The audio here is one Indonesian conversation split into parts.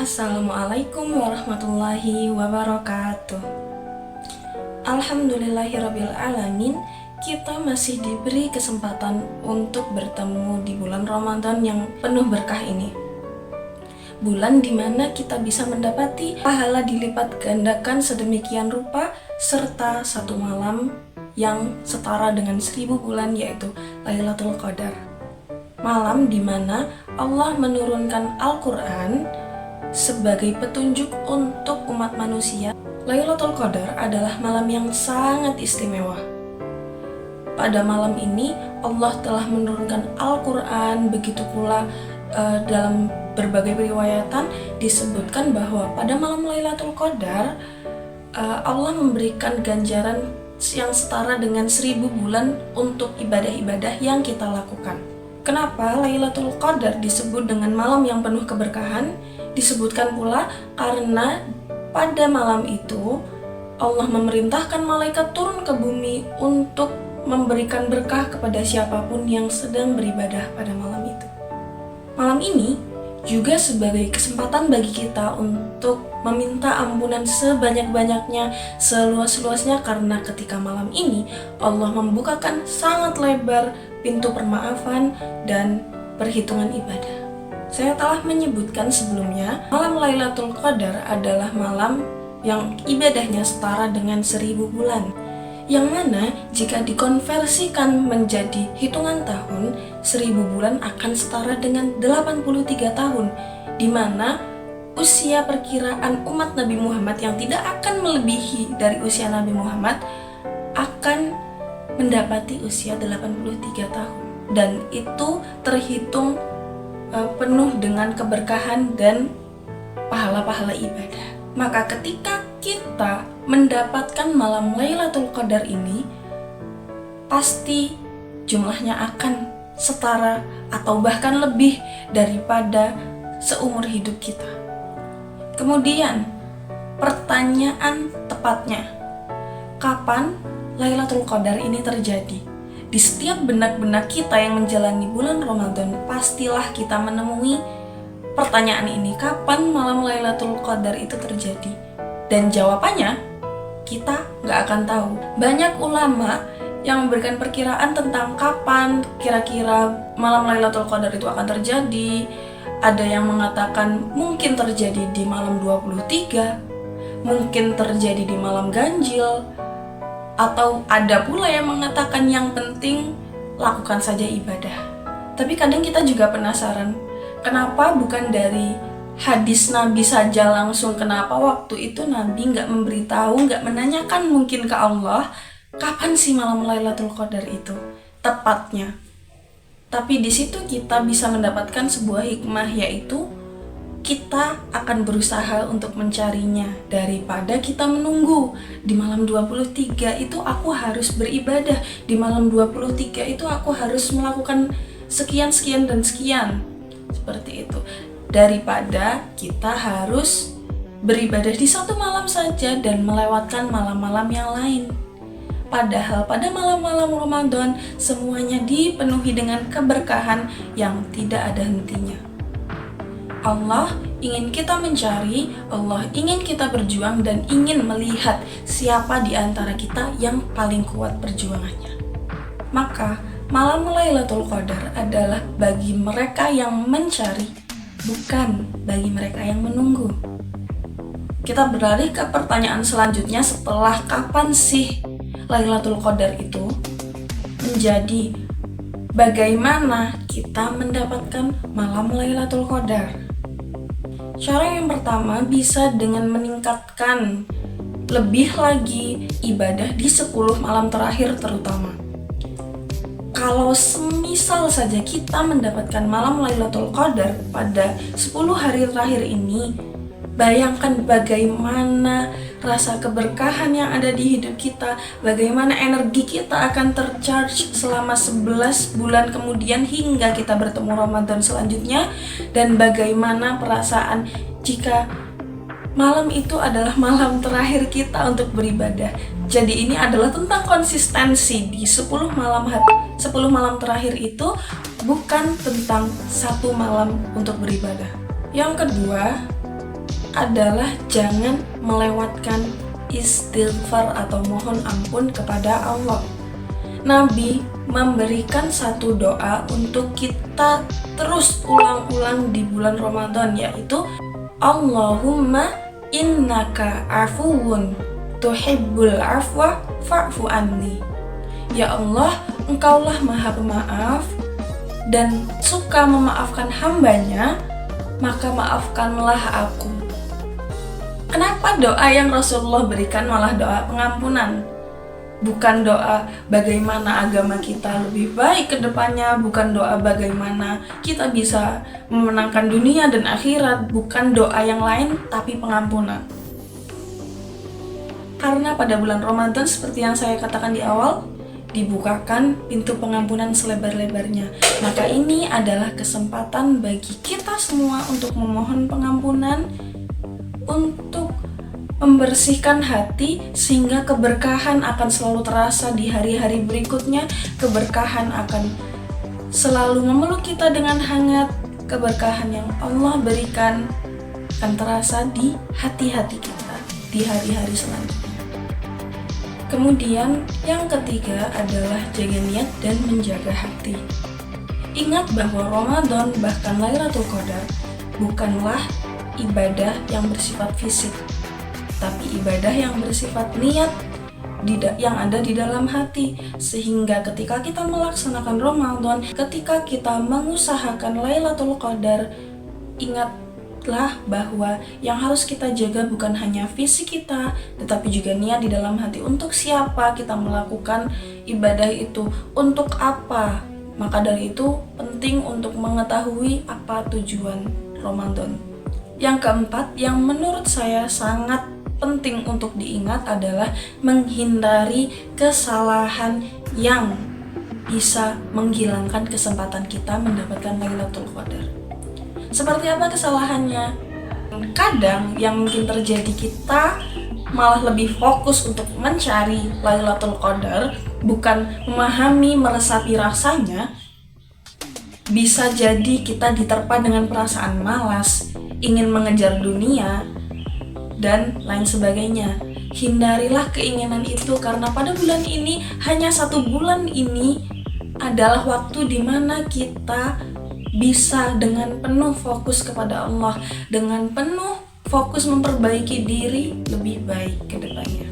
Assalamualaikum warahmatullahi wabarakatuh. Alhamdulillahirabbil alamin, kita masih diberi kesempatan untuk bertemu di bulan Ramadan yang penuh berkah ini. Bulan dimana kita bisa mendapati pahala dilipat gandakan sedemikian rupa, serta satu malam yang setara dengan 1000 bulan, yaitu Lailatul Qadar. Malam dimana Allah menurunkan Al-Quran sebagai petunjuk untuk umat manusia. Lailatul Qadar adalah malam yang sangat istimewa. Pada malam ini Allah telah menurunkan Al-Quran, begitu pula dalam berbagai riwayatan disebutkan bahwa pada malam Lailatul Qadar Allah memberikan ganjaran yang setara dengan 1000 bulan untuk ibadah-ibadah yang kita lakukan. Kenapa Lailatul Qadar disebut dengan malam yang penuh keberkahan? Disebutkan pula karena pada malam itu Allah memerintahkan malaikat turun ke bumi untuk memberikan berkah kepada siapapun yang sedang beribadah pada malam itu. Malam ini juga sebagai kesempatan bagi kita untuk meminta ampunan sebanyak-banyaknya, seluas-luasnya, karena ketika malam ini Allah membukakan sangat lebar pintu permaafan dan perhitungan ibadah. Saya telah menyebutkan sebelumnya, malam Lailatul Qadar adalah malam yang ibadahnya setara dengan 1000 bulan. Yang mana jika dikonversikan menjadi hitungan tahun, 1000 bulan akan setara dengan 83 tahun, di mana usia perkiraan umat Nabi Muhammad yang tidak akan melebihi dari usia Nabi Muhammad akan mendapati usia 83 tahun. Dan itu terhitung penuh dengan keberkahan dan pahala-pahala ibadah. Maka ketika kita mendapatkan malam Lailatul Qadar ini, pasti jumlahnya akan setara atau bahkan lebih daripada seumur hidup kita. Kemudian, pertanyaan tepatnya, kapan Lailatul Qadar ini terjadi? Di setiap benak-benak kita yang menjalani bulan Ramadan, pastilah kita menemui pertanyaan ini, kapan malam Lailatul Qadar itu terjadi? Dan jawabannya, kita nggak akan tahu. Banyak ulama yang memberikan perkiraan tentang kapan kira-kira malam Lailatul Qadar itu akan terjadi. Ada yang mengatakan mungkin terjadi di malam 23, mungkin terjadi di malam ganjil, atau ada pula yang mengatakan yang penting lakukan saja ibadah. Tapi kadang kita juga penasaran, kenapa bukan dari hadis Nabi saja langsung? Kenapa waktu itu Nabi nggak memberitahu, nggak menanyakan mungkin ke Allah, kapan sih malam Lailatul Qadar itu tepatnya? Tapi di situ kita bisa mendapatkan sebuah hikmah, yaitu kita akan berusaha untuk mencarinya daripada kita menunggu di malam 23 itu aku harus beribadah, di malam 23 itu aku harus melakukan sekian dan sekian, seperti itu, daripada kita harus beribadah di satu malam saja dan melewatkan malam-malam yang lain. Padahal pada malam-malam Ramadan semuanya dipenuhi dengan keberkahan yang tidak ada hentinya. Allah ingin kita mencari, Allah ingin kita berjuang, dan ingin melihat siapa di antara kita yang paling kuat perjuangannya. Maka malam Lailatul Qadar adalah bagi mereka yang mencari, bukan bagi mereka yang menunggu. Kita beralih ke pertanyaan selanjutnya, setelah kapan sih Lailatul Qadar itu menjadi? Bagaimana kita mendapatkan malam Lailatul Qadar? Cara yang pertama bisa dengan meningkatkan lebih lagi ibadah di 10 malam terakhir terutama. Kalau semisal saja kita mendapatkan malam Lailatul Qadar pada 10 hari terakhir ini, bayangkan bagaimana rasa keberkahan yang ada di hidup kita, bagaimana energi kita akan tercharge selama 11 bulan kemudian hingga kita bertemu Ramadan selanjutnya, dan bagaimana perasaan jika malam itu adalah malam terakhir kita untuk beribadah. Jadi ini adalah tentang konsistensi di 10 malam terakhir itu, bukan tentang satu malam untuk beribadah. Yang kedua, adalah jangan melewatkan istighfar atau mohon ampun kepada Allah. Nabi memberikan satu doa untuk kita terus ulang-ulang di bulan Ramadan, yaitu Allahumma innaka afuwun tuhibbul afwa fa'fu anni. Ya Allah, Engkaulah Maha Pemaaf dan suka memaafkan hambanya, maka maafkanlah aku. Kenapa doa yang Rasulullah berikan malah doa pengampunan? Bukan doa bagaimana agama kita lebih baik ke depannya, bukan doa bagaimana kita bisa memenangkan dunia dan akhirat, bukan doa yang lain, tapi pengampunan. Karena pada bulan Ramadan, seperti yang saya katakan di awal, dibukakan pintu pengampunan selebar-lebarnya. Maka ini adalah kesempatan bagi kita semua untuk memohon pengampunan, untuk membersihkan hati sehingga keberkahan akan selalu terasa di hari-hari berikutnya. Keberkahan akan selalu memeluk kita dengan hangat. Keberkahan yang Allah berikan akan terasa di hati-hati kita di hari-hari selanjutnya. Kemudian yang ketiga adalah jaga niat dan menjaga hati. Ingat bahwa Ramadan bahkan Lailatul Qadar bukanlah ibadah yang bersifat fisik, tapi ibadah yang bersifat niat yang ada di dalam hati. Sehingga ketika kita melaksanakan Ramadan, ketika kita mengusahakan Lailatul Qadar, ingatlah bahwa yang harus kita jaga bukan hanya fisik kita, tetapi juga niat di dalam hati. Untuk siapa kita melakukan ibadah itu, untuk apa. Maka dari itu penting untuk mengetahui apa tujuan Ramadan. Yang keempat, yang menurut saya sangat penting untuk diingat adalah menghindari kesalahan yang bisa menghilangkan kesempatan kita mendapatkan Lailatul Qadar. Seperti apa kesalahannya? Kadang yang mungkin terjadi, kita malah lebih fokus untuk mencari Lailatul Qadar, bukan memahami, meresapi rasanya. Bisa jadi kita diterpa dengan perasaan malas, ingin mengejar dunia, dan lain sebagainya. Hindarilah keinginan itu, karena pada bulan ini, hanya 1 bulan ini adalah waktu di mana kita bisa dengan penuh fokus kepada Allah, dengan penuh fokus memperbaiki diri lebih baik ke depannya.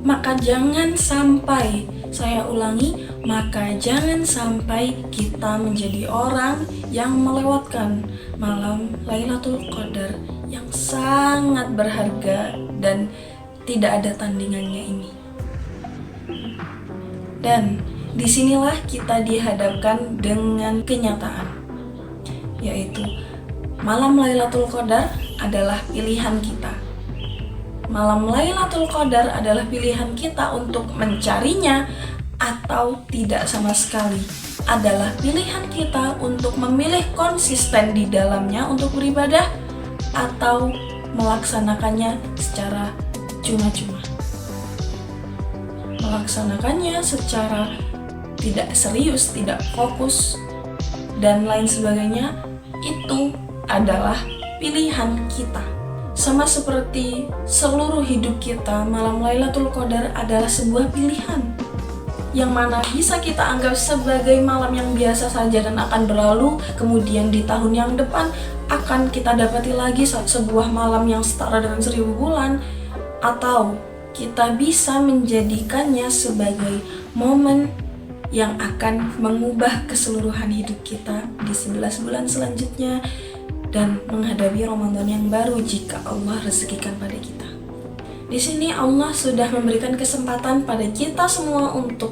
Maka jangan sampai, saya ulangi, maka jangan sampai kita menjadi orang yang melewatkan malam Lailatul Qadar yang sangat berharga dan tidak ada tandingannya ini. Dan disinilah kita dihadapkan dengan kenyataan, yaitu malam Lailatul Qadar adalah pilihan kita. Malam Lailatul Qadar adalah pilihan kita untuk mencarinya atau tidak sama sekali. Adalah pilihan kita untuk memilih konsisten di dalamnya untuk beribadah atau melaksanakannya secara cuma-cuma. Melaksanakannya secara tidak serius, tidak fokus, dan lain sebagainya, itu adalah pilihan kita. Sama seperti seluruh hidup kita, malam Lailatul Qadar adalah sebuah pilihan yang mana bisa kita anggap sebagai malam yang biasa saja dan akan berlalu. Kemudian di tahun yang depan akan kita dapati lagi sebuah malam yang setara dengan 1000 bulan. Atau kita bisa menjadikannya sebagai momen yang akan mengubah keseluruhan hidup kita di 11 bulan selanjutnya dan menghadapi Ramadan yang baru jika Allah rezekikan pada kita. Di sini Allah sudah memberikan kesempatan pada kita semua untuk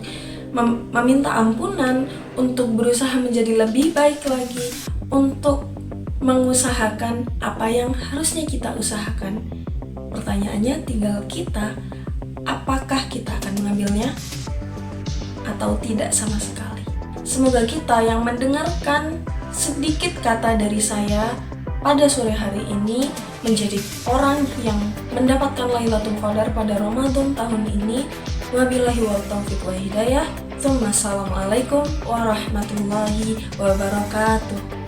meminta ampunan, untuk berusaha menjadi lebih baik lagi, untuk mengusahakan apa yang harusnya kita usahakan. Pertanyaannya tinggal kita, apakah kita akan mengambilnya atau tidak sama sekali. Semoga kita yang mendengarkan sedikit kata dari saya pada sore hari ini menjadi orang yang mendapatkan Lailatul Qadar pada Ramadan tahun ini. Wabillahi wal taufiq wa hidayah. Assalamualaikum warahmatullahi wabarakatuh.